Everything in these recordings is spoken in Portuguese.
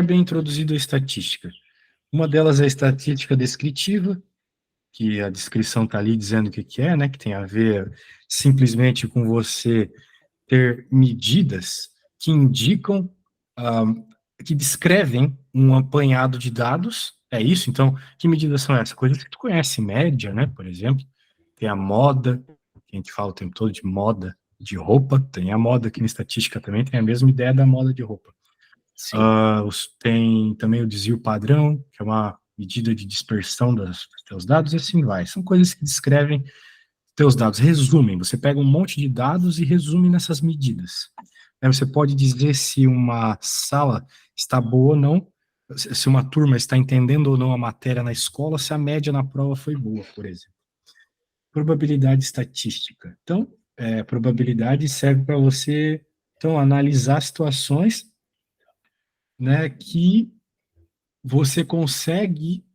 bem introduzido a estatística. Uma delas é a estatística descritiva, que a descrição está ali dizendo o que é, né? Que tem a ver simplesmente com você ter medidas que indicam, que descrevem um apanhado de dados. É isso? Então, que medidas são essas? Coisas que tu conhece, média, né? Por exemplo, tem a moda, que a gente fala o tempo todo de moda de roupa, tem a moda aqui na estatística também, tem a mesma ideia da moda de roupa. Sim. Tem também o desvio padrão, que é uma medida de dispersão dos teus dados, e assim vai. São coisas que descrevem teus dados, resumem. Você pega um monte de dados e resume nessas medidas. Aí você pode dizer se uma sala está boa ou não, se uma turma está entendendo ou não a matéria na escola, se a média na prova foi boa, por exemplo. Probabilidade estatística. Então, probabilidade serve para você, então, analisar situações, né, que você consegue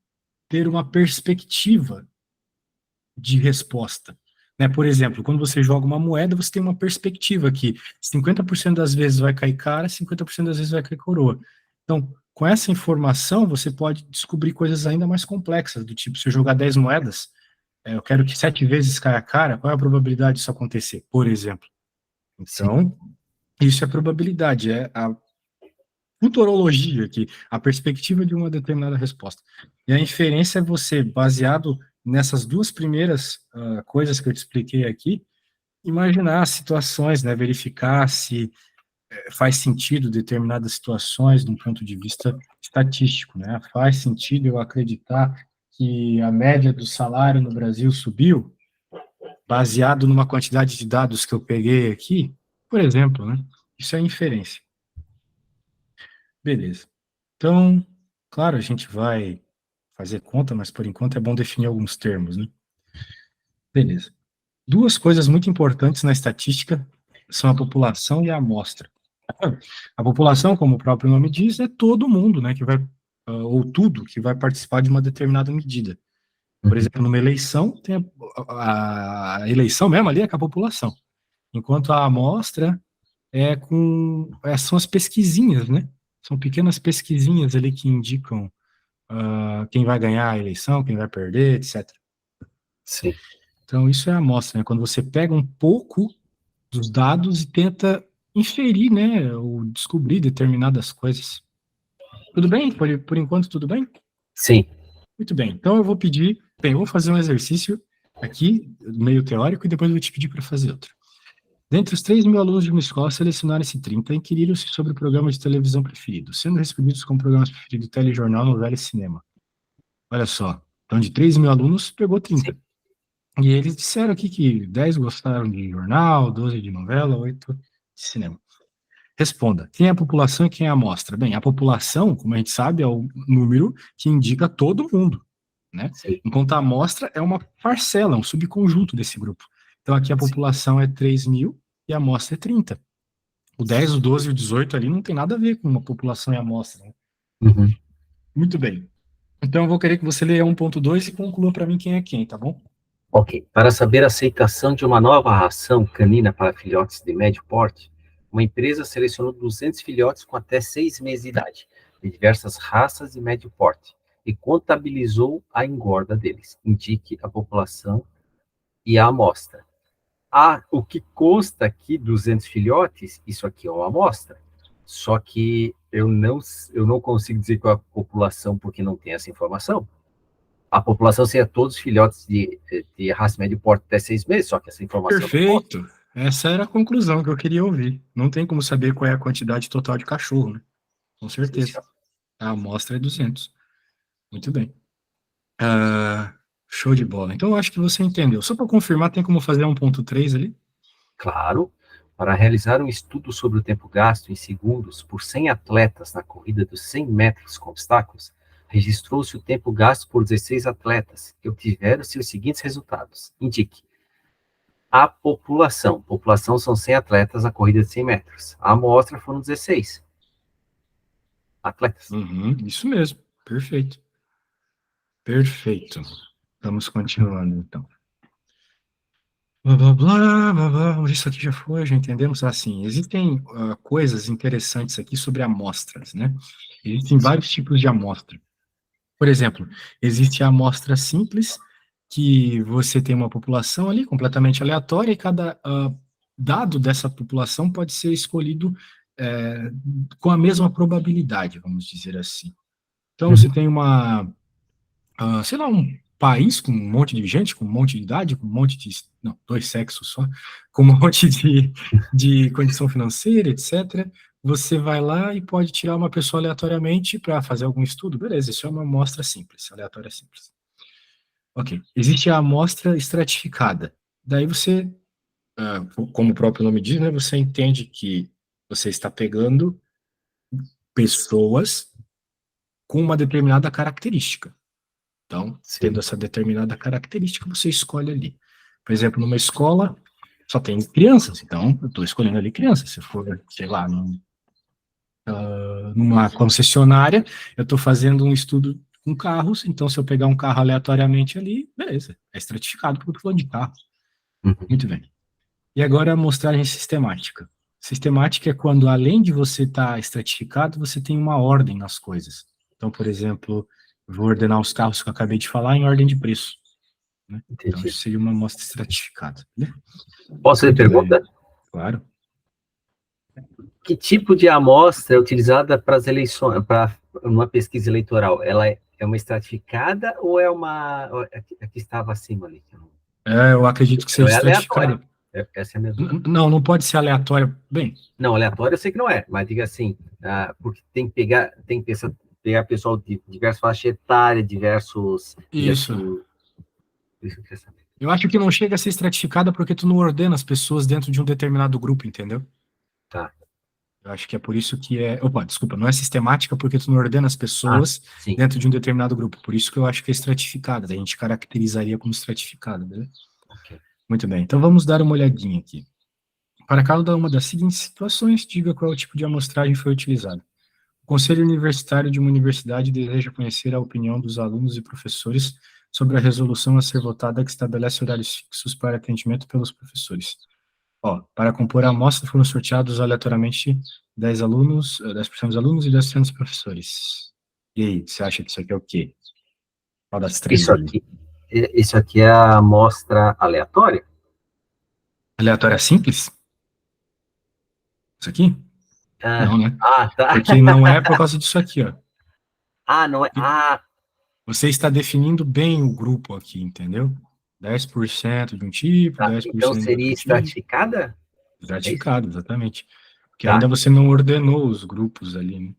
ter uma perspectiva de resposta. Né? Por exemplo, quando você joga uma moeda, você tem uma perspectiva que 50% das vezes vai cair cara, 50% das vezes vai cair coroa. Então, com essa informação, você pode descobrir coisas ainda mais complexas, do tipo, se eu jogar 10 moedas, eu quero que 7 vezes caia cara, qual é a probabilidade disso acontecer, por exemplo? Sim. Então, isso é probabilidade, é a futurologia aqui, a perspectiva de uma determinada resposta. E a inferência é você, baseado nessas duas primeiras coisas que eu te expliquei aqui, imaginar situações, né, verificar se faz sentido determinadas situações de um ponto de vista estatístico, né? Faz sentido eu acreditar que a média do salário no Brasil subiu, baseado numa quantidade de dados que eu peguei aqui, por exemplo, né? Isso é inferência. Beleza. Então, claro, a gente vai fazer conta, mas por enquanto é bom definir alguns termos, né? Beleza. Duas coisas muito importantes na estatística são a população e a amostra. A população, como o próprio nome diz, é todo mundo, né, que vai, ou tudo que vai participar de uma determinada medida. Por Uhum. exemplo, numa eleição, tem a eleição mesmo ali é com a população, enquanto a amostra são as pesquisinhas, né? São pequenas pesquisinhas ali que indicam quem vai ganhar a eleição, quem vai perder, etc. Sim. Então, isso é a amostra, né? Quando você pega um pouco dos dados e tenta inferir, né, ou descobrir determinadas coisas. Tudo bem? Por enquanto, tudo bem? Sim. Muito bem. Então, eu vou pedir, bem, eu vou fazer um exercício aqui, meio teórico, e depois eu vou te pedir para fazer outro. Dentre os 3.000 alunos de uma escola, selecionaram-se 30 e inquiriram-se sobre o programa de televisão preferido, sendo respondidos com programas preferidos telejornal, novela e cinema. Olha só, então de 3.000 alunos, pegou Sim. 30. E eles disseram aqui que 10 gostaram de jornal, 12 de novela, 8 de cinema. Responda, quem é a população e quem é a amostra? Bem, a população, como a gente sabe, é o número que indica todo mundo, né? Sim. Enquanto a amostra é uma parcela, um subconjunto desse grupo. Então aqui a Sim. população é 3.000 e a amostra é 30. O 10, o 12 e o 18 ali não tem nada a ver com uma população e amostra, né? Uhum. Muito bem. Então eu vou querer que você leia 1.2 e conclua para mim quem é quem, tá bom? Ok. Para saber a aceitação de uma nova ração canina para filhotes de médio porte, uma empresa selecionou 200 filhotes com até 6 meses de idade, de diversas raças de médio porte, e contabilizou a engorda deles. Indique a população e a amostra. O que consta aqui, 200 filhotes, isso aqui é uma amostra. Só que eu não consigo dizer qual é a população porque não tem essa informação. A população seria todos os filhotes de raça médio porte até 6 meses, só que essa informação não consta. Perfeito. Essa era a conclusão que eu queria ouvir. Não tem como saber qual é a quantidade total de cachorro, né? Com Sim, certeza. senhor. A amostra é 200. Muito bem. Show de bola. Então, eu acho que você entendeu. Só para confirmar, tem como fazer 1.3 ali? Claro, para realizar um estudo sobre o tempo gasto em segundos por 100 atletas na corrida dos 100 metros com obstáculos, registrou-se o tempo gasto por 16 atletas, que obtiveram-se os seguintes resultados. Indique. A população. População são 100 atletas na corrida de 100 metros. A amostra foram 16 atletas. Uhum, isso mesmo. Perfeito. Perfeito. Vamos continuando, então. Blá, blá, blá, blá, blá, isso aqui já foi, já entendemos. Assim, existem coisas interessantes aqui sobre amostras, né? Existem vários tipos de amostra. Por exemplo, existe a amostra simples, que você tem uma população ali completamente aleatória e cada dado dessa população pode ser escolhido com a mesma probabilidade, vamos dizer assim. Então, você tem sei lá, um país com um monte de gente, com um monte de idade, com um monte de, não, dois sexos só, com um monte de condição financeira, etc. Você vai lá e pode tirar uma pessoa aleatoriamente para fazer algum estudo, beleza, isso é uma amostra simples, aleatória simples. Ok, existe a amostra estratificada. Daí você, como o próprio nome diz, né, você entende que você está pegando pessoas com uma determinada característica. Então, tendo Sim. essa determinada característica, você escolhe ali. Por exemplo, numa escola só tem crianças, então eu estou escolhendo ali crianças. Se for, sei lá, numa concessionária, eu estou fazendo um estudo com carros, então se eu pegar um carro aleatoriamente ali, beleza, é estratificado porque eu estou falando de carro. Uhum. Muito bem. E agora a amostragem sistemática. Sistemática é quando, além de você estar estratificado, você tem uma ordem nas coisas. Então, por exemplo, vou ordenar os carros que eu acabei de falar em ordem de preço, né? Então, Entendi. isso seria uma amostra estratificada, né? Posso fazer Muito pergunta? bem, claro. Que tipo de amostra é utilizada para as eleições, para uma pesquisa eleitoral? Ela é uma estratificada ou é uma a que estava acima ali? Eu acredito que Não seja é aleatória. estratificada. Essa é a mesma. Não, não pode ser aleatória. Bem, Não, aleatória eu sei que não é, mas diga assim, porque tem que pegar pessoal de diversas faixas etárias, isso. isso que eu queria saber. Eu acho que não chega a ser estratificada porque tu não ordena as pessoas dentro de um determinado grupo, entendeu? Tá. Eu acho que é por isso que é. Opa, desculpa, não é sistemática porque tu não ordena as Ah, pessoas sim. dentro de um determinado grupo. Por isso que eu acho que é estratificada. A gente caracterizaria como estratificada, beleza? Ok. Muito bem, então vamos dar uma olhadinha aqui. Para cada uma das seguintes situações, diga qual tipo de amostragem foi utilizado. O Conselho Universitário de uma universidade deseja conhecer a opinião dos alunos e professores sobre a resolução a ser votada que estabelece horários fixos para atendimento pelos professores. Para compor a amostra foram sorteados aleatoriamente 10 alunos, 10% dos alunos e 10% dos professores. E aí, você acha que isso aqui é o quê? Qual das três Isso aí? aqui, isso aqui é a amostra aleatória? Aleatória simples? Isso aqui? Ah, Não, né? tá. Porque não é por causa disso aqui, ó. Ah, não é. Ah, Você está definindo bem o grupo aqui, entendeu? 10% de um tipo, tá. Então 10% de seria outro tipo. estratificada? É isso? Gratificado, exatamente. Porque Tá, ainda você não ordenou os grupos ali, né?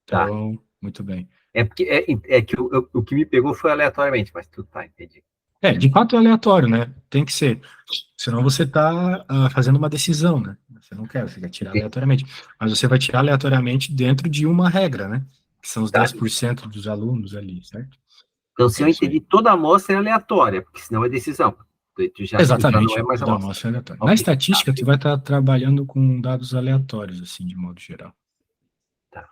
tá. Então, muito bem. É porque é que o que me pegou foi aleatoriamente, mas tudo tá, entendi. De fato é aleatório, né? Tem que ser. Senão você está fazendo uma decisão, né? Você não quer, você quer tirar Entendi. aleatoriamente. Mas você vai tirar aleatoriamente dentro de uma regra, né? Que são os Tá. 10% dos alunos ali, certo? Então, se É eu isso entendi, aí. toda amostra é aleatória, porque senão é decisão. Tu já não é Exatamente, mais toda amostra. amostra é aleatória. Na Ok, tá, estatística, tu vai estar trabalhando com dados aleatórios, assim, de modo geral. tá.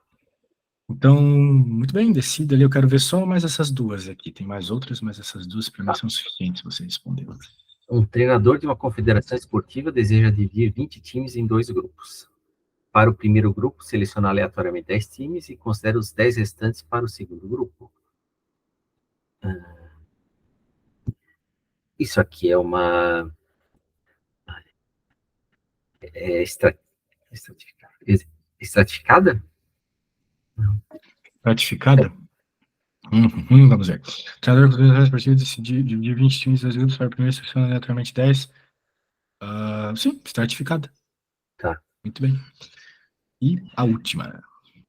Então, muito bem, decida ali. Eu quero ver só mais essas duas aqui. Tem mais outras, mas essas duas para mim Tá. são suficientes você responder. Um treinador de uma confederação esportiva deseja dividir 20 times em dois grupos. Para o primeiro grupo, seleciona aleatoriamente 10 times e considera os 10 restantes para o segundo grupo. Isso aqui é uma é, estratificada? Estratificada? Não. Ratificada? Vamos ver. O treinador com os partidos decidiu dividir 20 times em dois grupos para o primeiro selecionar aleatoriamente 10. Sim, estratificada. Tá. Muito bem. E a última.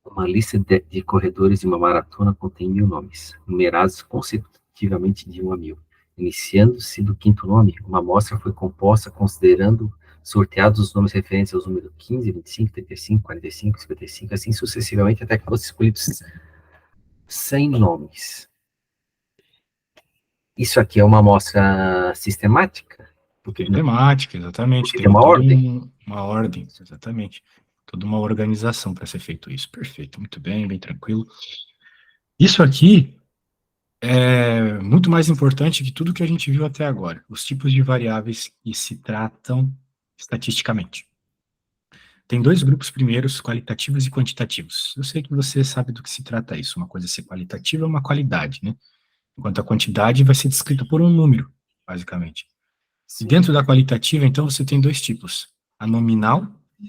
Uma lista de corredores de uma maratona contém 1.000 nomes, numerados consecutivamente de 1 a 1.000. Iniciando-se do quinto nome, uma amostra foi composta considerando sorteados os nomes referentes aos números 15, 25, 35, 45, 55, assim sucessivamente, até que fossem escolhidos 100 nomes. Isso aqui é uma amostra sistemática? Tem temática, exatamente. Porque tem Tem uma toda ordem. uma ordem, exatamente. Toda uma organização para ser feito isso. Perfeito, muito bem, bem tranquilo. Isso aqui é muito mais importante que tudo que a gente viu até agora. Os tipos de variáveis que se tratam estatisticamente. Tem dois grupos primeiros, qualitativos e quantitativos. Eu sei que você sabe do que se trata isso. Uma coisa é ser qualitativa é uma qualidade, né? Enquanto a quantidade vai ser descrita por um número, basicamente. E Sim, dentro da qualitativa, então, você tem dois tipos. A nominal,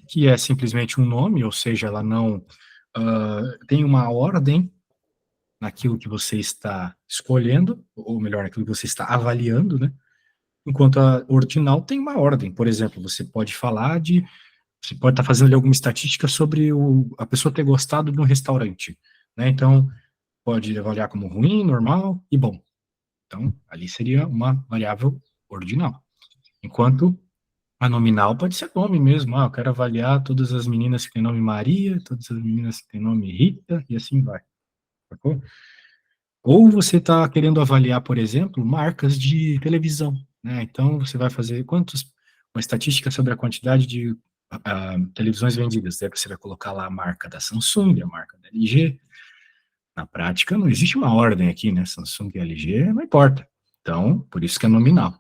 que é simplesmente um nome, ou seja, ela não tem uma ordem naquilo que você está escolhendo, ou melhor, naquilo que você está avaliando, né? Enquanto a ordinal tem uma ordem. Por exemplo, você pode estar fazendo ali alguma estatística sobre a pessoa ter gostado de um restaurante, né? Então, pode avaliar como ruim, normal e bom. Então, ali seria uma variável ordinal. Enquanto a nominal pode ser nome mesmo. Eu quero avaliar todas as meninas que têm nome Maria, todas as meninas que têm nome Rita, e assim vai. Sacou? Ou você está querendo avaliar, por exemplo, marcas de televisão, né? Então, você vai fazer uma estatística sobre a quantidade de televisões vendidas. Daí você vai colocar lá a marca da Samsung, a marca da LG. Na prática, não existe uma ordem aqui, né? Samsung e LG, não importa. Então, por isso que é nominal.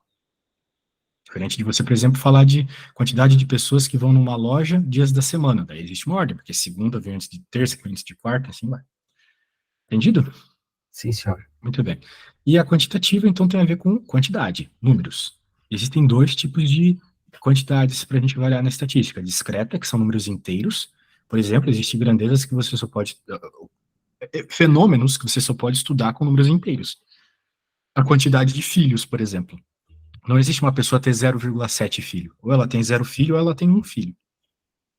Diferente de você, por exemplo, falar de quantidade de pessoas que vão numa loja dias da semana. Daí existe uma ordem, porque segunda vem antes de terça, vem antes de quarta, assim vai. Entendido? sim, senhor. Muito bem. E a quantitativa, então, tem a ver com quantidade, números. Existem dois tipos de quantidades para a gente avaliar na estatística. Discreta, que são números inteiros. Por exemplo, existem grandezas que você só pode... fenômenos que você só pode estudar com números inteiros. A quantidade de filhos, por exemplo. Não existe uma pessoa ter 0,7 filho. Ou ela tem 0 filho, ou ela tem um filho.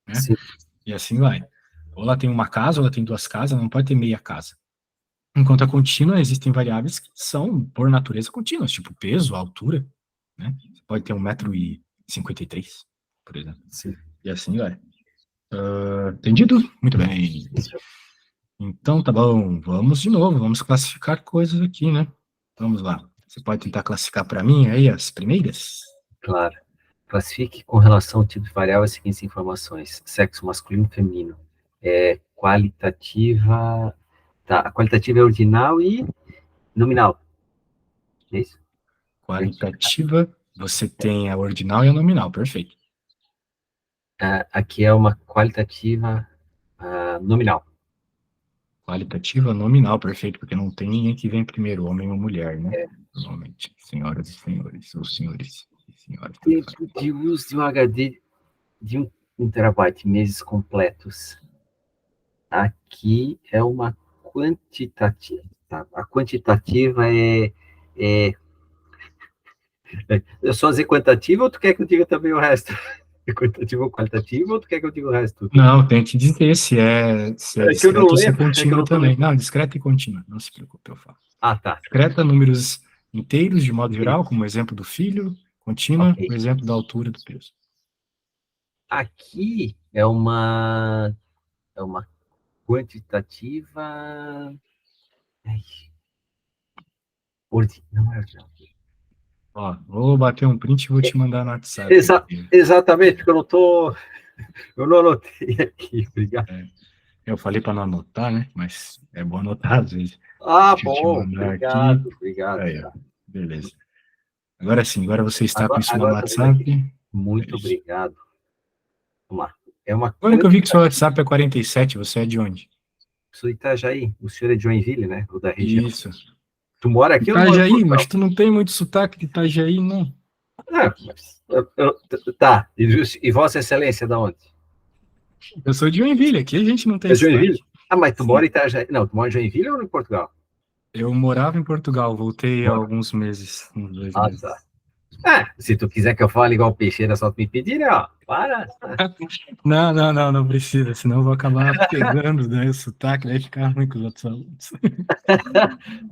Né? Sim, E assim vai. Ou ela tem uma casa, ou ela tem duas casas, não pode ter meia casa. Enquanto a contínua, existem variáveis que são, por natureza, contínuas, tipo peso, altura, né? Você pode ter 1,53 m, por exemplo. sim, E assim vai. Entendido? Muito bem. sim, senhor. Então, tá bom. Vamos de novo. Vamos classificar coisas aqui, né? Vamos lá. Você pode tentar classificar para mim aí as primeiras? Claro. Classifique com relação ao tipo de variável as seguintes informações: sexo masculino e feminino. Qualitativa. Tá, a qualitativa é ordinal e nominal. É isso? Qualitativa, você tem a ordinal e a nominal, perfeito. Aqui é uma qualitativa nominal. Qualitativa nominal, perfeito, porque não tem ninguém que vem primeiro, homem ou mulher, né? É. Normalmente, senhoras e senhores, ou senhores e senhoras. Tempo de uso de um HD de 1 terabyte, meses completos. Aqui é uma quantitativa. Tá? A quantitativa eu só dizer quantitativa ou tu quer que eu diga também o resto? Quantitativa ou qualitativa ou tu quer que eu diga o resto? Não, tem que dizer se é É que eu não discreto ou se é lembro, é que eu contínua não tô também. lembrando. Não, discreta e contínua, não se preocupe, eu falo. Ah, tá. Discreta, números inteiros, de modo geral, Isso. como o exemplo do filho. Contínua, Ok. o exemplo da altura do peso. Aqui é uma quantitativa. Ai, não é ordinal. Ó, vou bater um print e vou te mandar no WhatsApp Exa aqui. exatamente, porque eu não anotei aqui, obrigado. É, eu falei para não anotar, né? Mas é bom anotar às vezes. Ah, Deixa eu te bom, mandar aqui. obrigado, obrigado. Aí, ó. Beleza. Agora sim, agora você está com Agora, isso lá no agora eu tô vendo aqui. WhatsApp. É Muito isso. obrigado. Vamos lá. É uma Agora que eu vi que seu quantitativa. WhatsApp é 47, você é de onde? Sou de Itajaí, o senhor é de Joinville, né? Ou da região. Isso. Tu mora aqui ou tu mora em Itajaí, mas Portugal? tu não tem muito sotaque de Itajaí, não. Mas tá. E Vossa Excelência, da onde? Eu sou de Joinville, aqui a gente não tem É Joinville? sotaque. Ah, mas tu mora Sim. em Itajaí. Não, tu mora em Joinville ou em Portugal? Eu morava em Portugal, voltei há Mora. alguns meses, uns 2 meses. Tá. Se tu quiser que eu fale igual Peixeira, só tu me pedir, né? Ó, para. Não, não, não, não precisa, senão eu vou acabar pegando, né, o sotaque, vai ficar ruim com os outros alunos.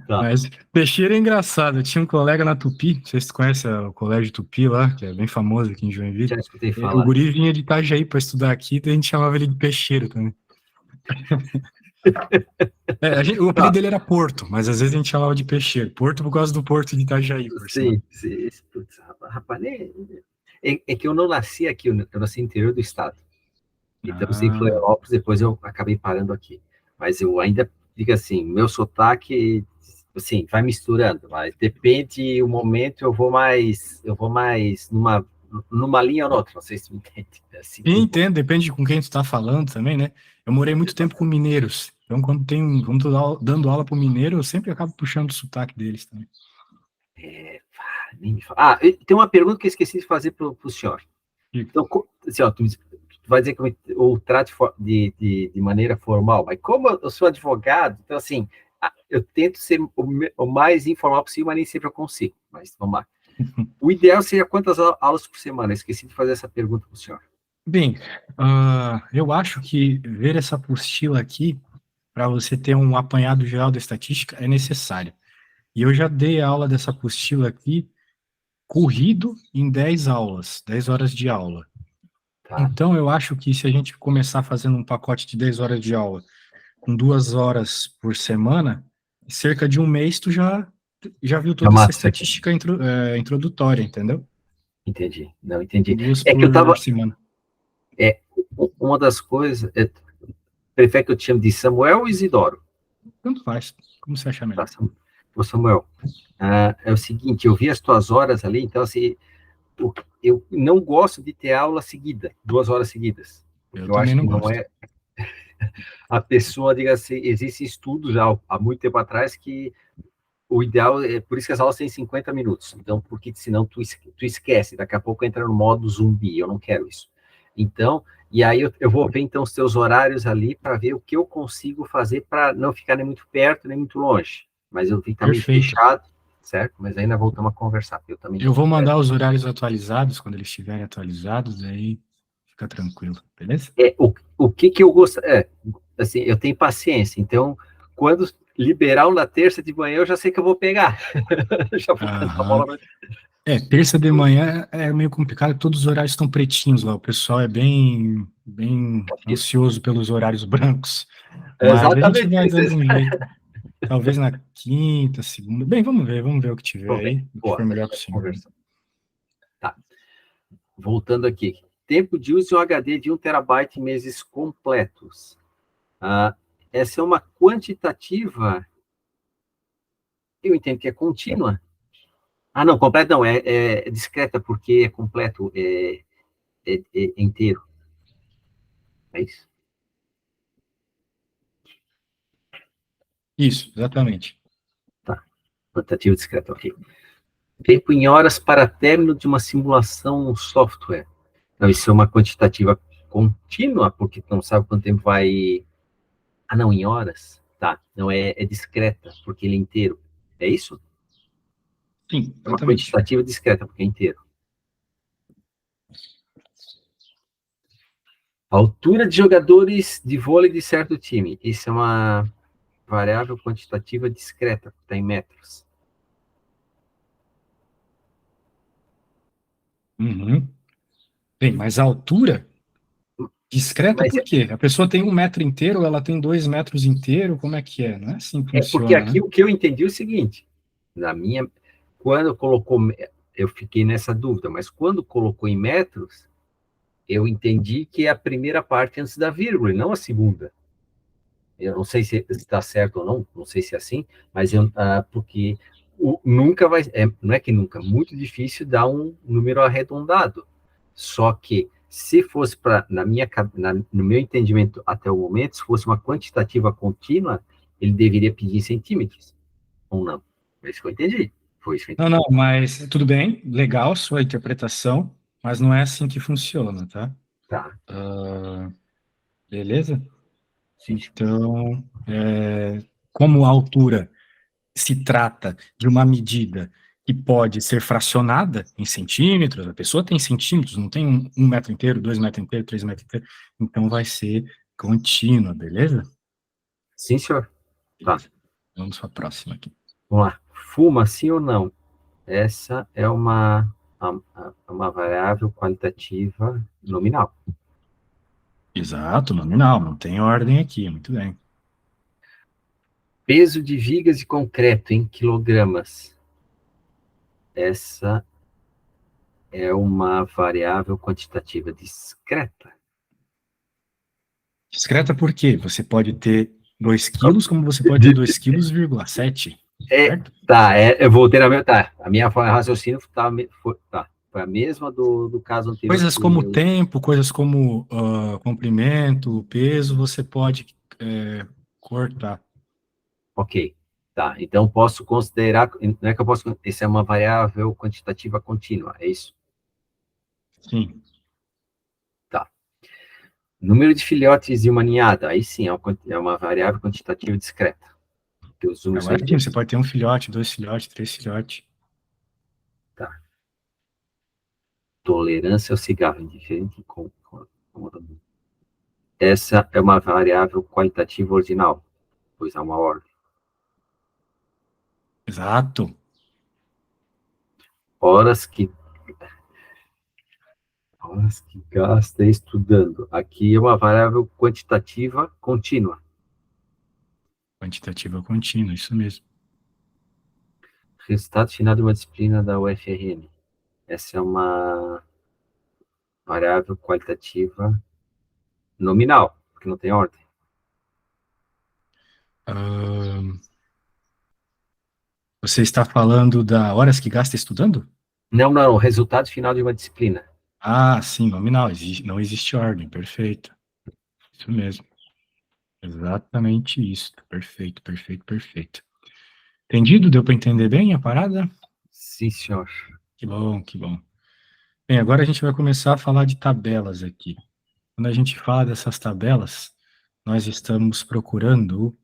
Tá. Mas Peixeira é engraçado, eu tinha um colega na Tupi, não sei se tu conhece o Colégio Tupi lá, que é bem famoso aqui em Joinville. Já escutei O falar. guri vinha de Itajaí para estudar aqui, então a gente chamava ele de Peixeira também. O apelido Tá. dele era Porto, mas às vezes a gente chamava de Peixeira. Porto por causa do Porto de Itajaí, por sinal. Sim. Putz, rapaz, é que eu não nasci aqui, eu nasci no interior do estado. Então, em Ah, Florianópolis, depois eu acabei parando aqui. Mas eu ainda digo assim, meu sotaque, Sim, vai misturando, mas depende o momento, eu vou mais numa linha ou noutra, não sei se me entende. É assim E que eu vou. entendo, depende com quem tu tá falando também, né? Eu morei muito tempo com mineiros. Então, quando tô dando aula pro mineiro, eu sempre acabo puxando o sotaque deles também. Nem me fala. Ah, tem uma pergunta que eu esqueci de fazer para o senhor. Digo, Então, assim, ó, tu vai dizer que eu trato de maneira formal, mas como eu sou advogado, então, assim, eu tento ser o mais informal possível, mas nem sempre eu consigo. Mas vamos lá. O ideal seria quantas aulas por semana? Eu esqueci de fazer essa pergunta para o senhor. bem, eu acho que ver essa apostila aqui, para você ter um apanhado geral da estatística, é necessário. E eu já dei aula dessa apostila aqui, corrido em 10 aulas, 10 horas de aula. Tá? Então, eu acho que se a gente começar fazendo um pacote de 10 horas de aula, com 2 horas por semana, em cerca de um mês tu já viu Já toda essa mato isso aqui. estatística introdutória, entendeu? Entendi. Não, entendi. Duas É que eu por estava. semana. Uma das coisas. Prefere que eu te chame de Samuel ou Isidoro? Tanto faz, como você achar Tá, melhor. Ô, Samuel, é o seguinte, eu vi as tuas horas ali, então, assim, eu não gosto de ter aula seguida, 2 horas seguidas, Eu porque eu também acho não que não gosto. é a pessoa, diga assim, existe estudos já há muito tempo atrás que o ideal é, por isso que as aulas têm 50 minutos, então, porque senão tu esquece, daqui a pouco entra no modo zumbi, eu não quero isso. Então, e aí eu vou ver, então, os teus horários ali para ver o que eu consigo fazer para não ficar nem muito perto, nem muito longe, mas eu vi que tá meio Perfeito. fechado, certo? Mas ainda voltamos a conversar, eu também Eu estou. vou mandar os horários atualizados, quando eles estiverem atualizados, aí fica tranquilo, beleza? O que eu gosto, assim, eu tenho paciência, então, quando liberar um na terça de manhã, eu já sei que eu vou pegar, já vou cantar a Aham. bola. Terça de manhã é meio complicado, todos os horários estão pretinhos lá, o pessoal é bem ansioso pelos horários brancos, É mas a gente exatamente vai isso. dando um jeito, talvez na quinta, segunda, bem, vamos ver o que tiver Vamos ver. aí, o que Boa, for a gente melhor para o vai senhor. conversar. Tá, voltando aqui. Tempo de uso de um HD de 1 TB em meses completos. Ah, essa é uma quantitativa, eu entendo que é contínua. Ah, não, completa não, é discreta, porque é completo, é inteiro. É isso? Isso, exatamente. Tá, quantitativa discreta, ok. Tempo em horas para término de uma simulação no software. Não, isso é uma quantitativa contínua, porque tu não sabe quanto tempo vai. Ah, não, em horas? Tá, não, é discreta, porque ele é inteiro. É isso? Sim, É uma exatamente. quantitativa discreta, porque é inteiro. Altura de jogadores de vôlei de certo time. Isso é uma variável quantitativa discreta, está em metros. Uhum. Bem, mas a altura discreta Mas por quê? A pessoa tem 1 metro inteiro, ela tem 2 metros inteiro, como é que é? Não é assim que porque funciona, aqui né? o que eu entendi é o seguinte: na minha, quando colocou, eu fiquei nessa dúvida, mas quando colocou em metros, eu entendi que é a primeira parte antes da vírgula, e não a segunda. Eu não sei se está certo ou não, não sei se é assim, mas porque nunca vai, não é que nunca, muito difícil dar um número arredondado. Só que se fosse no meu entendimento até o momento, se fosse uma quantitativa contínua, ele deveria pedir em centímetros, ou não? É isso que eu entendi. Foi isso que eu Não, entendi. não, mas tudo bem, legal sua interpretação, mas não é assim que funciona, tá? Tá. Beleza? Sim. Então, como a altura se trata de uma medida que pode ser fracionada em centímetros, a pessoa tem centímetros, não tem 1 metro inteiro, 2 metros inteiro, 3 metros inteiro, então vai ser contínua, beleza? Sim, senhor. Tá. Beleza. Vamos para a próxima aqui. Vamos lá. Fuma sim ou não? Essa é uma variável qualitativa nominal. Exato, nominal, não tem ordem aqui, muito bem. Peso de vigas de concreto em quilogramas. Essa é uma variável quantitativa discreta. Discreta por quê? Você pode ter 2 quilos, como você pode ter 2,7 quilos. certo? Eu voltei na minha, a minha forma de raciocínio foi a mesma do caso anterior Coisas que como eu, tempo, coisas como comprimento, peso, você pode cortar. ok, então posso considerar, não é que eu posso, essa é uma variável quantitativa contínua, é isso? Sim. Tá. Número de filhotes de uma ninhada, aí sim, é uma variável quantitativa discreta, que os números são Agora sim, você inteiros. pode ter um filhote, dois filhotes, três filhotes. Tá. Tolerância ao cigarro, indiferente com essa é uma variável qualitativa ordinal, pois há uma ordem. Exato. Horas que, horas que gasta estudando. Aqui é uma variável quantitativa contínua. Quantitativa contínua, isso mesmo. Resultado final de uma disciplina da UFRN. Essa é uma variável qualitativa nominal, porque não tem ordem. Ahn, você está falando da horas que gasta estudando? Não, não, o resultado final de uma disciplina. Ah, sim, nominal. Não existe ordem, perfeito. Isso mesmo. Exatamente isso. Perfeito, perfeito, perfeito. Entendido? Deu para entender bem a parada? Sim, senhor. Que bom, que bom. Bem, agora a gente vai começar a falar de tabelas aqui. Quando a gente fala dessas tabelas, nós estamos procurando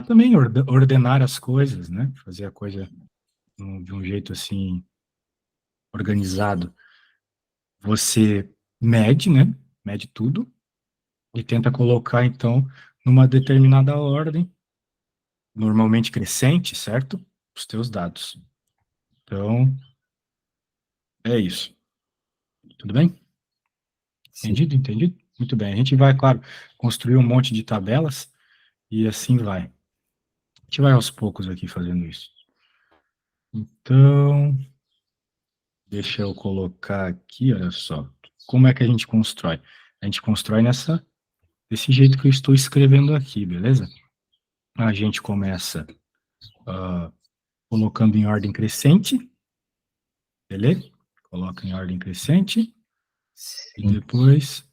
também ordenar as coisas, né? Fazer a coisa de um jeito assim organizado. Você mede, né? Mede tudo e tenta colocar então numa determinada ordem, normalmente crescente, certo? Os teus dados. Então, é isso. Tudo bem? Sim. Entendido? Entendido? Muito bem. A gente vai, claro, construir um monte de tabelas e assim vai. A gente vai aos poucos aqui fazendo isso. Então, deixa eu colocar aqui, olha só. Como é que a gente constrói? A gente constrói desse jeito que eu estou escrevendo aqui, beleza? A gente começa colocando em ordem crescente, beleza? Coloca em ordem crescente e Sim. depois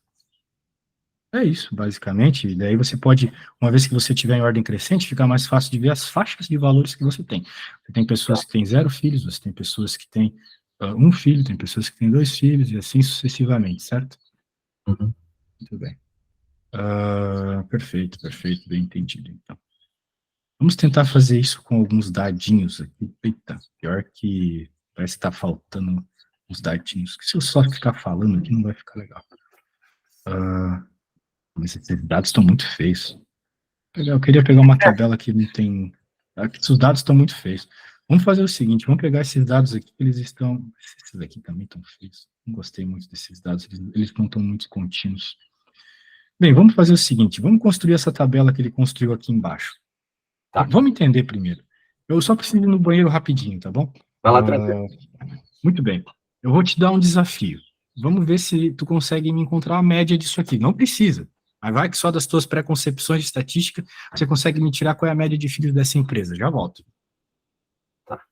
é isso, basicamente. E daí você pode, uma vez que você tiver em ordem crescente, fica mais fácil de ver as faixas de valores que você tem. Você tem pessoas que têm 0 filhos, você tem pessoas que têm um filho, tem pessoas que têm 2 filhos, e assim sucessivamente, certo? Uhum. Muito bem. Perfeito, perfeito, bem entendido, então. Vamos tentar fazer isso com alguns dadinhos aqui. Eita, pior que parece que está faltando uns dadinhos. Se eu só ficar falando aqui, não vai ficar legal. Mas esses dados estão muito feios. Eu queria pegar uma tabela que não tem. Os dados estão muito feios. Vamos fazer o seguinte: vamos pegar esses dados aqui, eles estão. Esses aqui também estão feios. Não gostei muito desses dados, eles não estão muito contínuos. Bem, vamos fazer o seguinte: vamos construir essa tabela que ele construiu aqui embaixo. Tá. Vamos entender primeiro. Eu só preciso ir no banheiro rapidinho, tá bom? Vai lá, tranquilo. Muito bem. Eu vou te dar um desafio. Vamos ver se tu consegue me encontrar a média disso aqui. Não precisa. Mas vai que só das tuas preconcepções de estatística você consegue me tirar qual é a média de filhos dessa empresa. Já volto. Tá.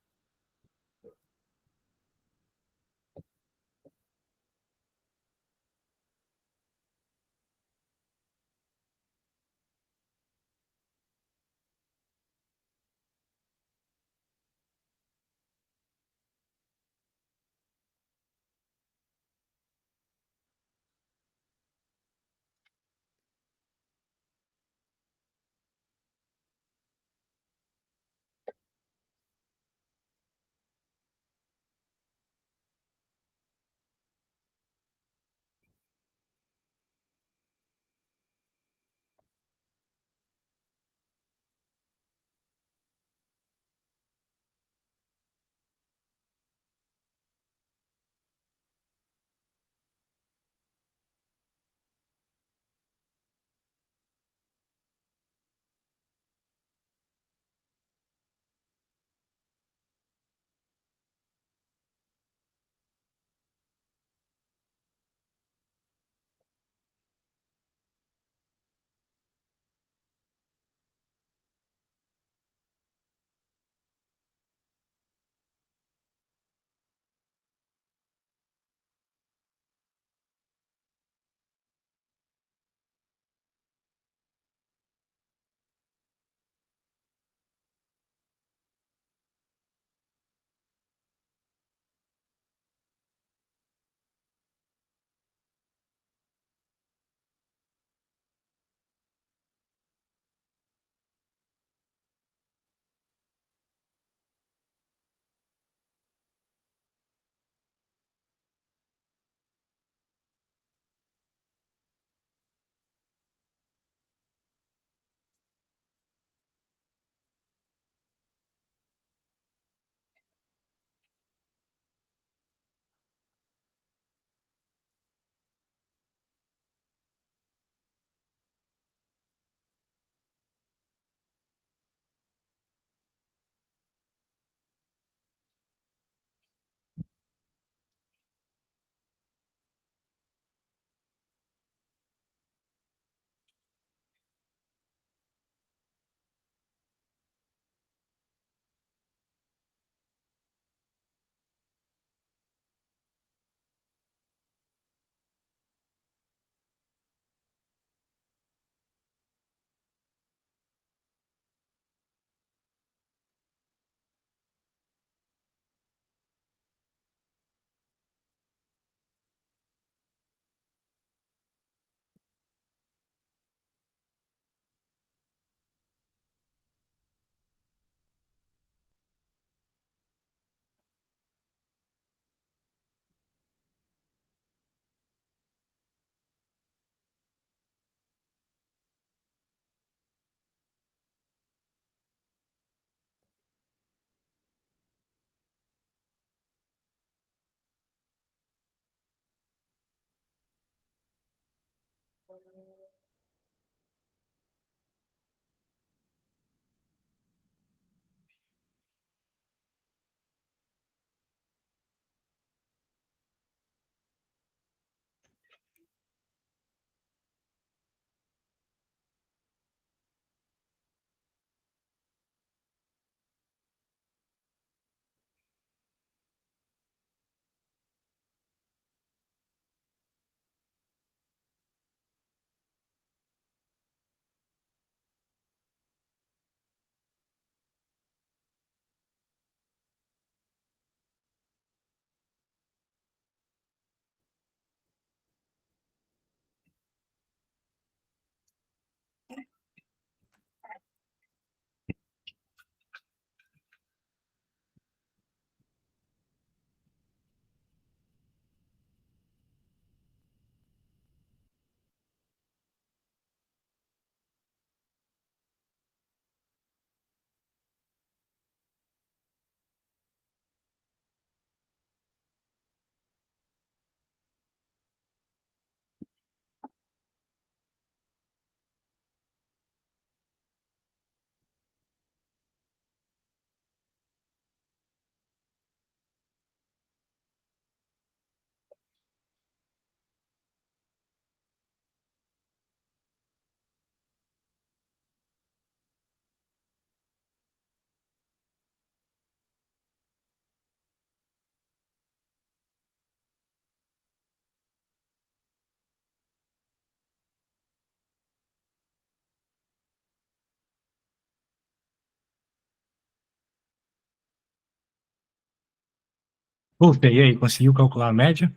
Puta, e aí, conseguiu calcular a média?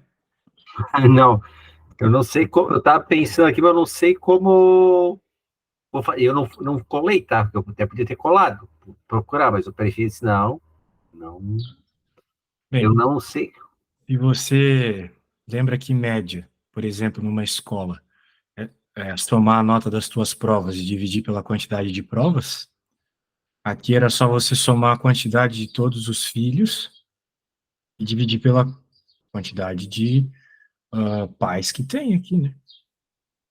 Não, eu não sei como, eu estava pensando aqui, mas eu não sei como. Eu não colei, tá? Eu até podia ter colado, procurar, mas eu prefiro, não, não, eu Bem, não sei. se você lembra que média, por exemplo, numa escola, somar a nota das tuas provas e dividir pela quantidade de provas, aqui era só você somar a quantidade de todos os filhos e dividir pela quantidade de pais que tem aqui, né?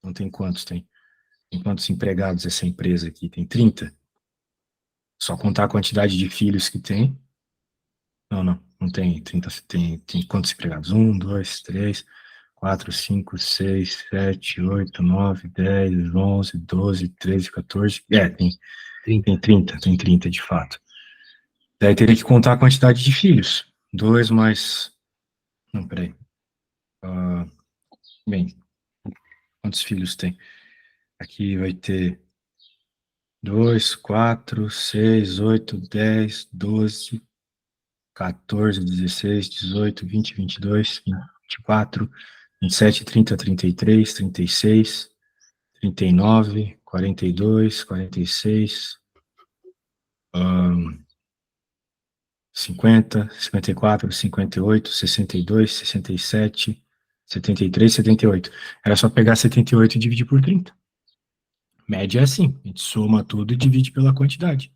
Não tem quantos tem? Tem quantos empregados essa empresa aqui? Tem 30. Só contar a quantidade de filhos que tem. Não tem 30. Tem quantos empregados? Um, dois, três, quatro, cinco, seis, sete, oito, nove, 10, 11, 12, 13, 14. Tem 30. 30, tem 30 de fato. Daí teria que contar a quantidade de filhos. Dois mais. Não, peraí. Ah, bem, quantos filhos tem? Aqui vai ter 2, 4, 6, 8, 10, 12, 14, 16, 18, 20, 22, 24, 27, 30, 33, 36, 39, 42, 46, 50, 54, 58, 62, 67, 73, 78. Era só pegar 78 e dividir por 30. Média é assim, a gente soma tudo e divide pela quantidade.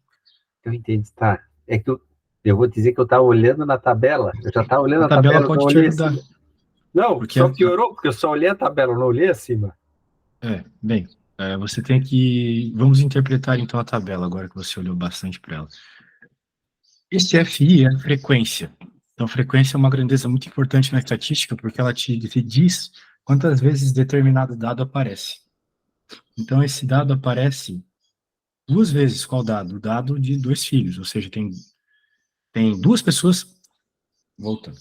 Eu entendi, tá. É que eu vou dizer que eu estava olhando na tabela, eu já estava olhando A a tabela tabela, eu não pode te olhei ajudar, acima. Não, porque, só piorou, porque eu só olhei a tabela, eu não olhei acima. bem, você tem que. Vamos interpretar então a tabela, agora que você olhou bastante para ela. Esse FI é a frequência. Então, a frequência é uma grandeza muito importante na estatística, porque ela te diz quantas vezes determinado dado aparece. Então, esse dado aparece duas vezes. Qual dado? O dado de dois filhos, ou seja, tem duas pessoas. Voltando.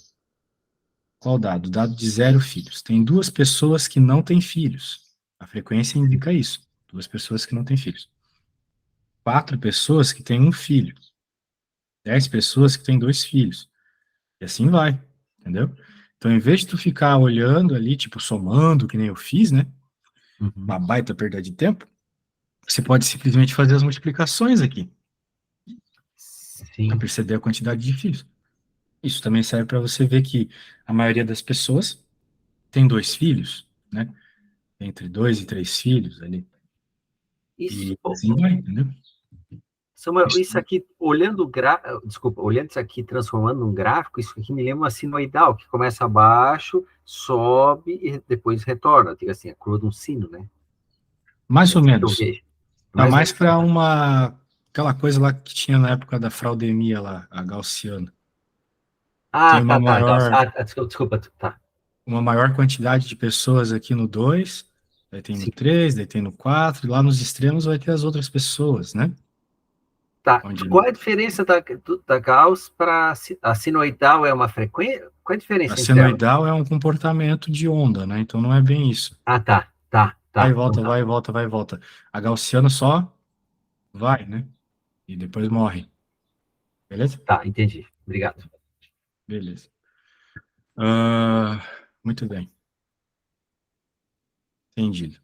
Qual dado? O dado de 0 filhos. Tem duas pessoas que não têm filhos. A frequência indica isso. Duas pessoas que não têm filhos. 4 pessoas que têm um filho. 10 pessoas que têm dois filhos. E assim vai, entendeu? Então, em vez de tu ficar olhando ali, tipo, somando, que nem eu fiz, né? Uhum. Uma baita perda de tempo, você pode simplesmente fazer as multiplicações aqui, para Sim. perceber a quantidade de filhos. Isso também serve para você ver que a maioria das pessoas tem dois filhos, né? Entre dois e três filhos ali. Isso, E assim vai, entendeu? Samuel, Isso, isso aqui, olhando o gráfico, desculpa, olhando isso aqui, transformando num gráfico, isso aqui me lembra uma sinoidal, que começa abaixo, sobe e depois retorna, diga assim, a curva de um sino, né? Mais ou Deixa eu menos. ver. Tá Mais ou mais menos. para aquela coisa lá que tinha na época da fraudemia lá, a gaussiana. Tem Ah, tá, tá. Desculpa, tá. uma maior quantidade de pessoas aqui no 2, daí tem no Sim, 3, daí tem no 4, e lá nos extremos vai ter as outras pessoas, né? tá. Onde Qual é a diferença da Gauss para a sinoidal? É uma frequência? Qual é a a diferença entre elas? senoidal é um comportamento de onda, né? Então não é bem isso. Ah, tá, tá, Vai e tá. Então volta, tá. vai e volta, vai e volta. A gaussiana só vai, né? E depois morre. Beleza? Tá, entendi. Obrigado. Beleza. Ah, muito bem. Entendido.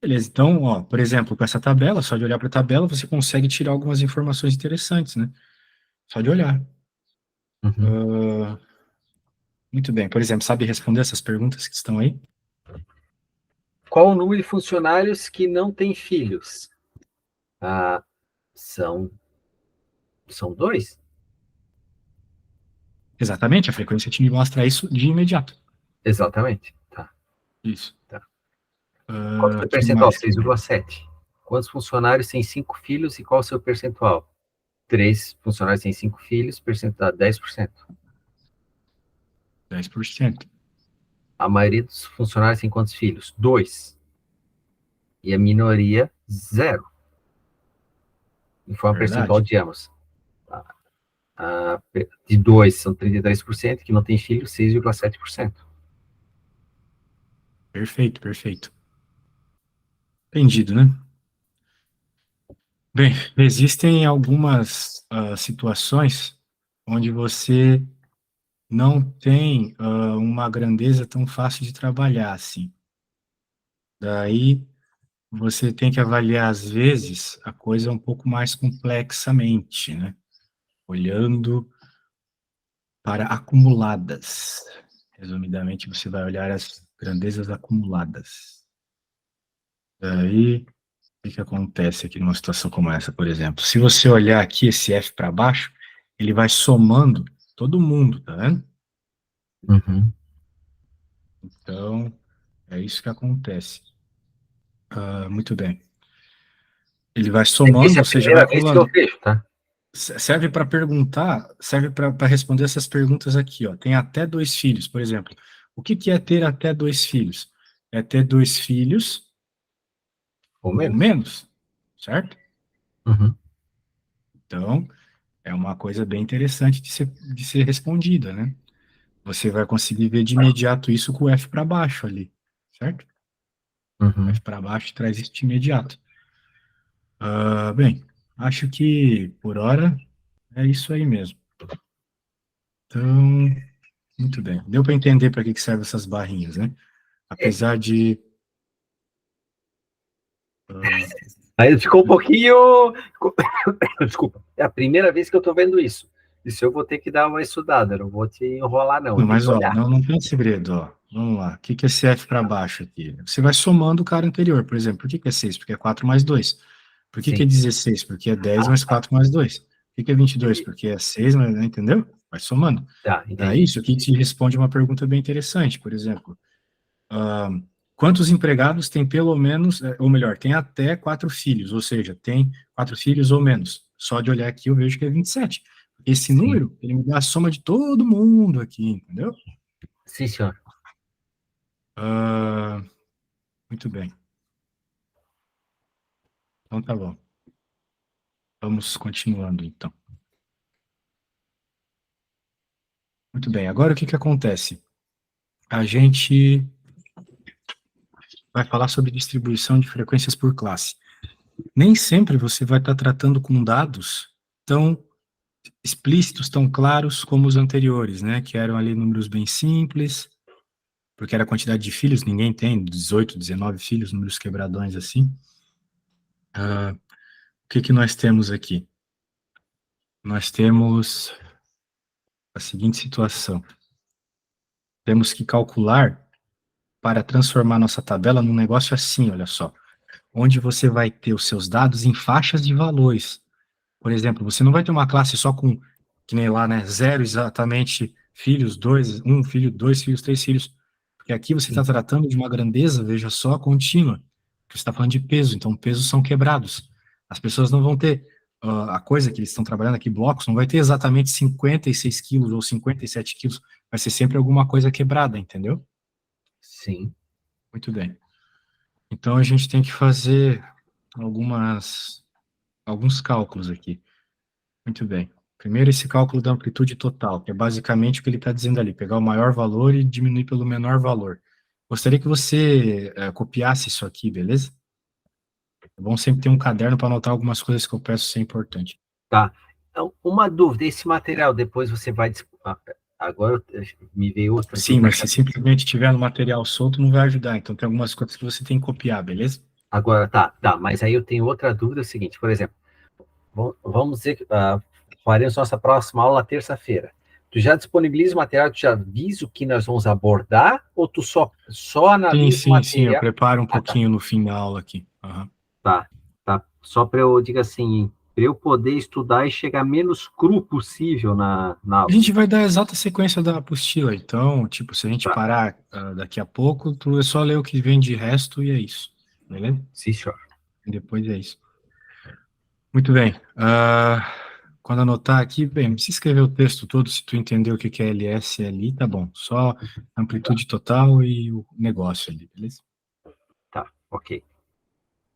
Beleza, então, ó, por exemplo, com essa tabela, só de olhar para a tabela, você consegue tirar algumas informações interessantes, né? Só de olhar. Uhum. Ah, muito bem. Por exemplo, sabe responder essas perguntas que estão aí? Qual o número de funcionários que não têm filhos? Ah, são, são dois? Exatamente, a frequência te mostra isso de imediato. Exatamente. Tá, Isso. tá. Qual é o seu Que percentual? mais? 6,7. Quantos funcionários têm 5 filhos e qual é o seu percentual? 3 funcionários têm 5 filhos, percentual 10%. 10%. A maioria dos funcionários tem quantos filhos? 2. E a minoria, 0. Em forma percentual Verdade. de ambos. De 2 são 33%, que não tem filhos, 6,7%. Perfeito, perfeito. Entendido, né? Bem, existem algumas situações onde você não tem uma grandeza tão fácil de trabalhar assim. Daí você tem que avaliar, às vezes, a coisa um pouco mais complexamente, né? Olhando para acumuladas. Resumidamente, você vai olhar as grandezas acumuladas. Daí, o que acontece aqui numa situação como essa, por exemplo? Se você olhar aqui esse F para baixo, ele vai somando todo mundo, tá vendo? Uhum. Então, é isso que acontece. Muito bem. Ele vai somando, Essa é ou a seja, vai primeira vez que eu acumulando. vejo, tá? Serve para perguntar, serve para responder essas perguntas aqui, ó. Tem até 2 filhos, por exemplo. O que que é ter até 2 filhos? É ter 2 filhos Ou ou menos. menos, certo? Uhum. Então, é uma coisa bem interessante de ser respondida, né? Você vai conseguir ver de imediato isso com o F para baixo ali, certo? O F Uhum. para baixo traz isso de imediato. Bem, acho que por hora é isso aí mesmo. Então, muito bem. Deu para entender para que servem essas barrinhas, né? É, Apesar de. ah, aí ficou um pouquinho. Desculpa, é a primeira vez que eu tô vendo isso. Isso eu vou ter que dar uma estudada, eu não vou te enrolar, não. Eu não, tenho mas que ó, olhar. não tem segredo, ó. Vamos lá. O que que é esse F para baixo aqui? Você vai somando o cara anterior, por exemplo. Por que que é 6? Porque é 4 mais 2. Por que que é Sim. 16? Porque é 10 Ah, mais 4 mais 2. Por que que é 22? entendi. Porque é 6, mas, entendeu? Vai somando. Tá, Daí, entendi. isso aqui te responde uma pergunta bem interessante, por exemplo. Quantos empregados têm pelo menos, ou melhor, tem até 4 filhos, ou seja, tem 4 filhos ou menos. Só de olhar aqui eu vejo que é 27. Esse Sim. número, ele me dá a soma de todo mundo aqui, entendeu? Sim, senhor. Ah, muito bem. Então tá bom. Vamos continuando então. Muito bem. Agora o que que acontece? A gente vai falar sobre distribuição de frequências por classe. Nem sempre você vai estar tratando com dados tão explícitos, tão claros como os anteriores, né? Que eram ali números bem simples, porque era a quantidade de filhos, ninguém tem 18, 19 filhos, números quebradões assim. O que que nós temos aqui? Nós temos a seguinte situação. Temos que calcular para transformar nossa tabela num negócio assim, olha só, onde você vai ter os seus dados em faixas de valores. Por exemplo, você não vai ter uma classe só com, que nem lá, né, zero exatamente filhos, dois, um filho, 2 filhos, 3 filhos, porque aqui você está Sim. tratando de uma grandeza, veja só, contínua. Porque você está falando de peso, então pesos são quebrados. As pessoas não vão ter a coisa que eles estão trabalhando aqui, blocos, não vai ter exatamente 56 quilos ou 57 quilos, vai ser sempre alguma coisa quebrada, entendeu? Sim. Muito bem. Então a gente tem que fazer alguns cálculos aqui. Muito bem. Primeiro, esse cálculo da amplitude total, que é basicamente o que ele está dizendo ali, pegar o maior valor e diminuir pelo menor valor. Gostaria que você copiasse isso aqui, beleza? É bom sempre ter um caderno para anotar algumas coisas que eu peço ser importante. Tá. Então, uma dúvida, esse material depois você vai... Agora me veio outra Sim, dúvida. mas se simplesmente tiver no material solto, não vai ajudar. Então tem algumas coisas que você tem que copiar, beleza? Agora, tá, mas aí eu tenho outra dúvida, é o seguinte, por exemplo, vamos dizer que faremos nossa próxima aula terça-feira. Tu já disponibiliza o material, tu já avisa o que nós vamos abordar, ou tu só Sim, analisa o sim, sim. Eu material? preparo um Ah, tá, pouquinho no fim da aula aqui. Aham. tá, tá. Só para eu, diga assim, para eu poder estudar e chegar menos cru possível na A aula. gente vai dar a exata sequência da apostila. Então, tipo, se a gente Tá, parar daqui a pouco, tu é só ler o que vem de resto e é isso. Beleza? sim, senhor. E depois é isso. Muito bem. Quando anotar aqui, bem, não precisa escrever o texto todo, se tu entender o que que é LS ali, tá bom. Só amplitude total e o negócio ali, beleza? Tá, ok.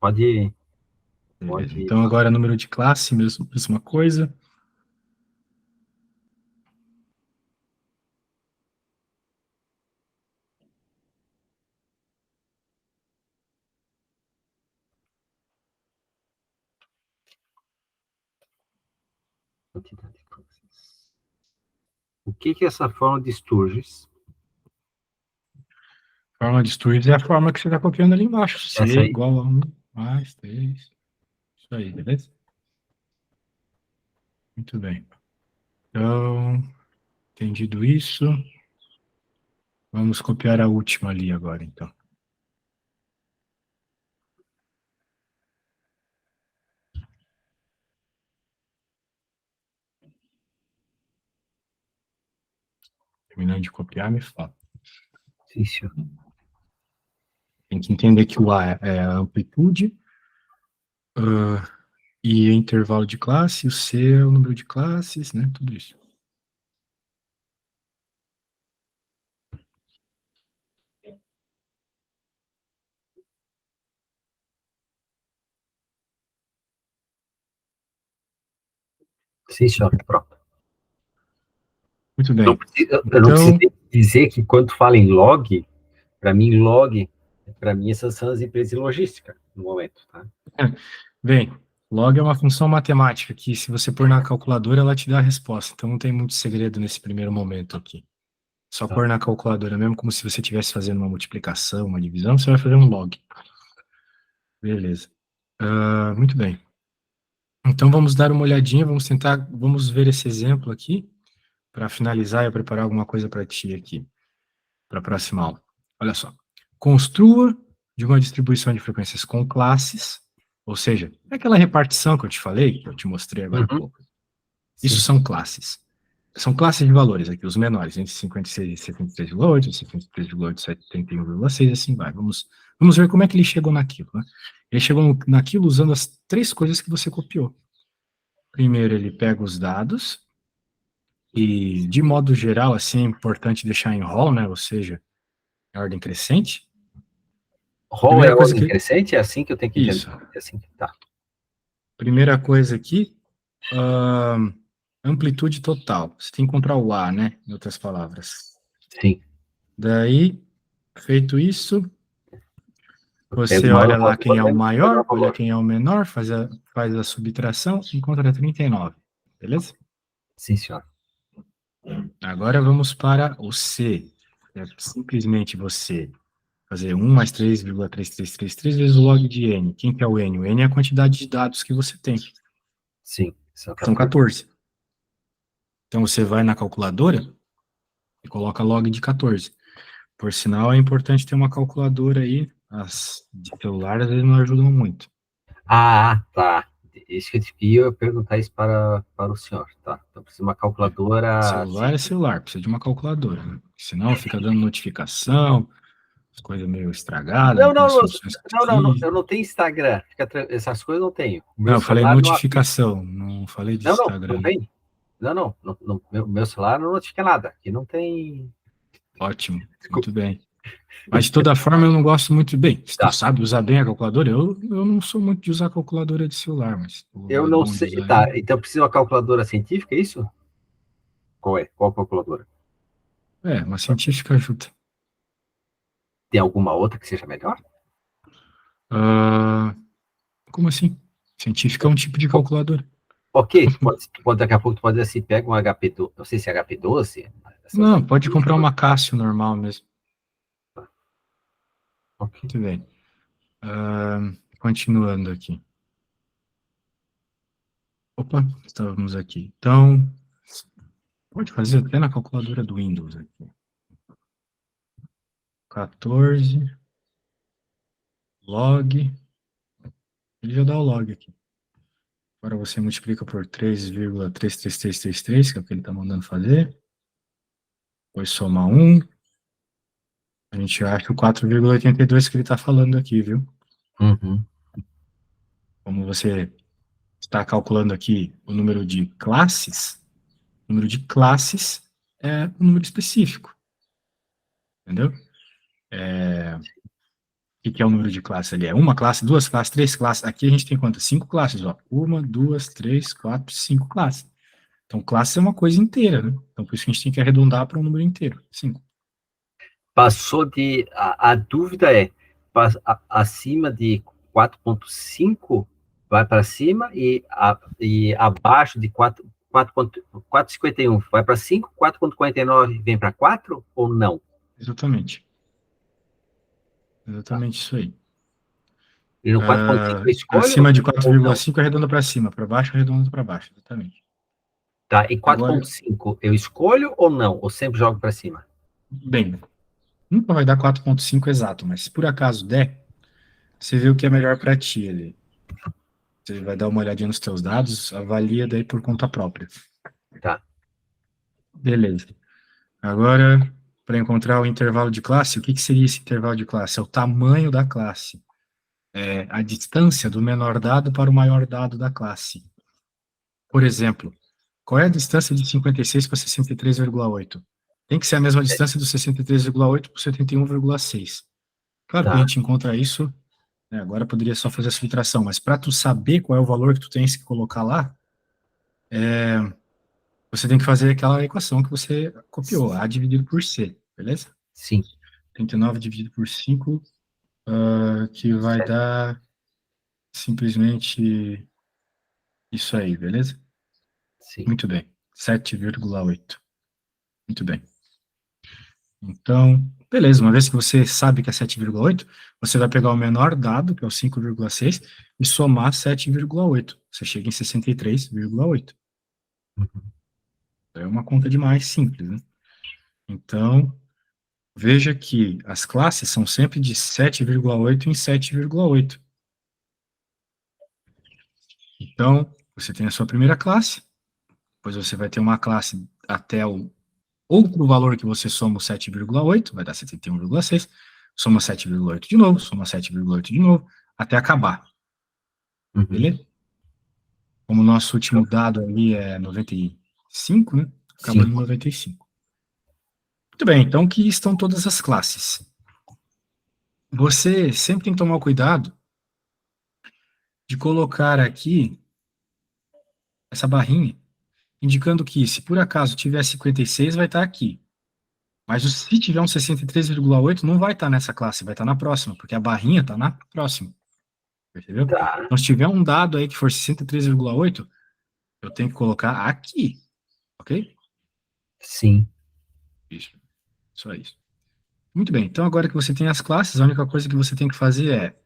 Pode, Beleza. pode. Então, agora número de classe, mesma coisa. Quantidade de coisas. O que que é essa forma de Sturges? Forma de Sturges é a forma que você está copiando ali embaixo. C Essa aí? igual a 1 mais 3. Isso aí, beleza? Muito bem. Então, entendido isso, vamos copiar a última ali agora, então. Terminando de copiar, me fala. Sim, senhor. Tem que entender que o A é a amplitude, e intervalo de classe, o C é o número de classes, né? Tudo isso. Sim, senhor. Pronto. Muito Não bem. eu não preciso Então, dizer que quando tu fala em log, para mim, essas são as empresas de logística, no momento, tá? bem, log é uma função matemática que, se você pôr na calculadora, ela te dá a resposta. Então, não tem muito segredo nesse primeiro momento aqui. Só Tá. pôr na calculadora, mesmo como se você estivesse fazendo uma multiplicação, uma divisão, você vai fazer um log. Beleza. Muito bem. Então, vamos dar uma olhadinha, vamos ver esse exemplo aqui, para finalizar e eu preparar alguma coisa para ti aqui, para a próxima aula. Olha só. Construa de uma distribuição de frequências com classes, ou seja, é aquela repartição que eu te falei, que eu te mostrei agora há Uhum. pouco. Isso Sim. são classes. São classes de valores aqui, os menores, entre 56 e 73,8, 73,8 e 71,6, assim vai. Vamos ver como é que ele chegou naquilo, né? Ele chegou naquilo usando as três coisas que você copiou. Primeiro, ele pega os dados, e, de modo geral, assim, é importante deixar em roll, né? Ou seja, em ordem crescente. Rol é Primeira coisa ordem que... crescente? É assim que eu tenho que entender? Isso. É assim que tá. Primeira coisa aqui, amplitude total. Você tem que encontrar o A, né? Em outras palavras. Sim. Daí, feito isso, Eu pego você o maior olha lá quem é valor o e o menor maior, olha valor. quem é o menor, faz a subtração, encontra 39. Beleza? Sim, senhor. Agora vamos para o C. É simplesmente você fazer 1 mais 3,3333 vezes o log de n. Quem que é o n? O n é a quantidade de dados que você tem. Sim, são São 14. 14. Então você vai na calculadora e coloca log de 14. Por sinal, é importante ter uma calculadora aí. As de celular às vezes não ajudam muito. Tá. Isso que eu ia perguntar isso para o senhor, tá? Então, precisa de uma calculadora, Celular assim, é celular, precisa de uma calculadora, né? Senão fica dando notificação, as coisas meio estragadas, Não, não tem não, as não, funções que não, você não, quis. eu não tenho Instagram. Essas coisas eu não tenho. O Não, meu eu falei celular não apita. notificação, não falei de Não, não, não Instagram. tem. Não, não, meu celular não notifica nada. Aqui não tem. Ótimo, Desculpa. muito bem. Mas de toda forma eu não gosto muito bem. Se tu Tá. sabe usar bem a calculadora, eu não sou muito de usar calculadora de celular, mas Eu é não bom de sei. usar Tá, aí. então precisa uma calculadora científica, é isso? Qual é? Qual calculadora? É, uma científica ajuda. Tem alguma outra que seja melhor? Ah, como assim? Científica é um tipo de calculadora. Ok, daqui a pouco tu pode dizer assim, pega um HP12, não sei se é HP12, essas Não, aí. pode comprar uma Cássio normal mesmo. Ok. Muito bem. Continuando aqui. Opa, estávamos aqui. Então, pode fazer até na calculadora do Windows aqui. 14, log. Ele já dá o log aqui. Agora você multiplica por 3,33333, que é o que ele está mandando fazer. Depois soma 1. A gente acha o 4,82 que ele está falando aqui, viu? Uhum. Como você está calculando aqui o número de classes, o número de classes é um número específico. Entendeu? O que é o número de classes ali? É uma classe, duas classes, três classes. Aqui a gente tem quantas? 5 classes, ó. Uma, duas, três, quatro, 5 classes. Então, classe é uma coisa inteira, né? Então, por isso que a gente tem que arredondar para um número inteiro. 5. Passou de. A dúvida é: acima de 4,5 vai para cima e abaixo de 4,51 vai para 5, 4,49 vem para 4 ou não? Exatamente. Tá. Exatamente isso aí. E no 4,5 eu escolho Acima de ou não? 4,5 arredonda para cima, para baixo arredonda para baixo. Exatamente. Tá. E Agora, 4,5 eu escolho ou não? Ou sempre jogo para cima? bem, nunca vai dar 4,5 exato, mas se por acaso der, você vê o que é melhor para ti ali. Você vai dar uma olhadinha nos teus dados, avalia daí por conta própria. Tá. Beleza. Agora, para encontrar o intervalo de classe, o que seria esse intervalo de classe? É o tamanho da classe. É a distância do menor dado para o maior dado da classe. Por exemplo, qual é a distância de 56 para 63,8? Tem que ser a mesma distância do 63,8 para 71,6. Claro que a Tá. gente encontra isso, né, agora poderia só fazer a subtração, mas para tu saber qual é o valor que tu tens que colocar lá, você tem que fazer aquela equação que você copiou, A dividido por C, beleza? Sim. 39 dividido por 5, que vai Certo. dar simplesmente isso aí, beleza? Sim. Muito bem, 7,8. Muito bem. Então, beleza, uma vez que você sabe que é 7,8, você vai pegar o menor dado, que é o 5,6, e somar 7,8. Você chega em 63,8. É uma conta de mais simples, né? Então, veja que as classes são sempre de 7,8 em 7,8. Então, você tem a sua primeira classe, depois você vai ter uma classe até o outro valor que você soma o 7,8, vai dar 71,6, soma 7,8 de novo, soma 7,8 de novo, até acabar. Uhum. Beleza? Como o nosso último dado ali é 95, né? Acaba em 95. Muito bem, então aqui estão todas as classes. Você sempre tem que tomar cuidado de colocar aqui essa barrinha, indicando que se por acaso tiver 56, vai estar aqui. Mas se tiver um 63,8, não vai estar nessa classe, vai estar na próxima, porque a barrinha está na próxima. Percebeu? Tá. Então, se tiver um dado aí que for 63,8, eu tenho que colocar aqui, ok? Sim. Isso, só isso. Muito bem, então agora que você tem as classes, a única coisa que você tem que fazer é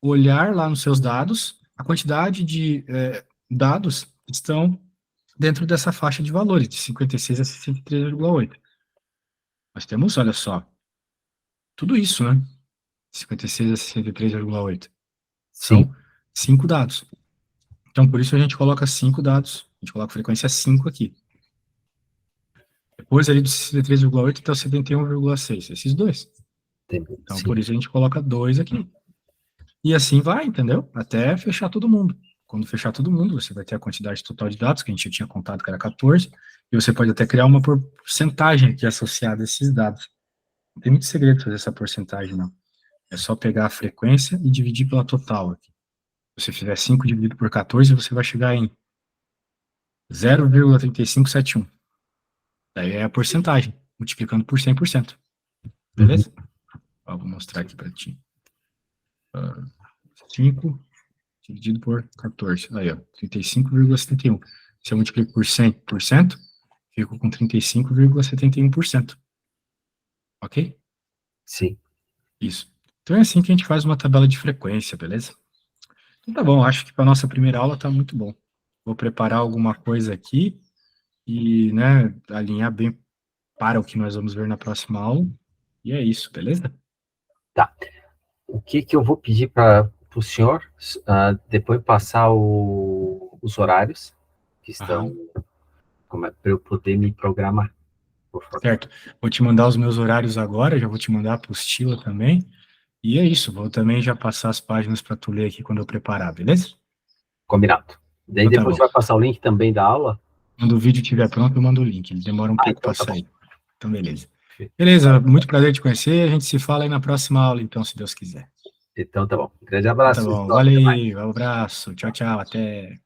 olhar lá nos seus dados, a quantidade de dados que estão dentro dessa faixa de valores, de 56 a 63,8. Nós temos, olha só, tudo isso, né? 56 a 63,8. Sim. São 5 dados. Então, por isso a gente coloca 5 dados, a gente coloca a frequência 5 aqui. Depois ali do 63,8 até o 71,6, esses dois. Então, Sim. por isso a gente coloca 2 aqui. E assim vai, entendeu? Até fechar todo mundo. Quando fechar todo mundo, você vai ter a quantidade total de dados, que a gente já tinha contado que era 14, e você pode até criar uma porcentagem aqui associada a esses dados. Não tem muito segredo fazer essa porcentagem, não. É só pegar a frequência e dividir pela total aqui. Se você fizer 5 dividido por 14, você vai chegar em 0,3571. Daí é a porcentagem, multiplicando por 100%. Beleza? Ó, vou mostrar aqui para ti. 5 dividido por 14. Aí, ó, 35,71. Se eu multiplico por 100%, fico com 35,71%. Ok? Sim. Isso. Então é assim que a gente faz uma tabela de frequência, beleza? Então tá bom, acho que para nossa primeira aula tá muito bom. Vou preparar alguma coisa aqui e, né, alinhar bem para o que nós vamos ver na próxima aula. E é isso, beleza? Tá. O que eu vou pedir para o senhor, depois passar os horários que estão, para eu poder me programar, por favor. Certo. Vou te mandar os meus horários agora, já vou te mandar a apostila também. E é isso, vou também já passar as páginas para tu ler aqui quando eu preparar, beleza? Combinado. Daí Então tá depois bom. vai passar o link também da aula? Quando o vídeo estiver pronto, eu mando o link. Ele demora um pouco Então para tá bom. sair. Então, beleza. Beleza, muito prazer te conhecer. A gente se fala aí na próxima aula, então, se Deus quiser. Então tá bom. Grande Então tá abraço, bom. pessoal. Até mais. Valeu, um abraço. Tchau, tchau. Até.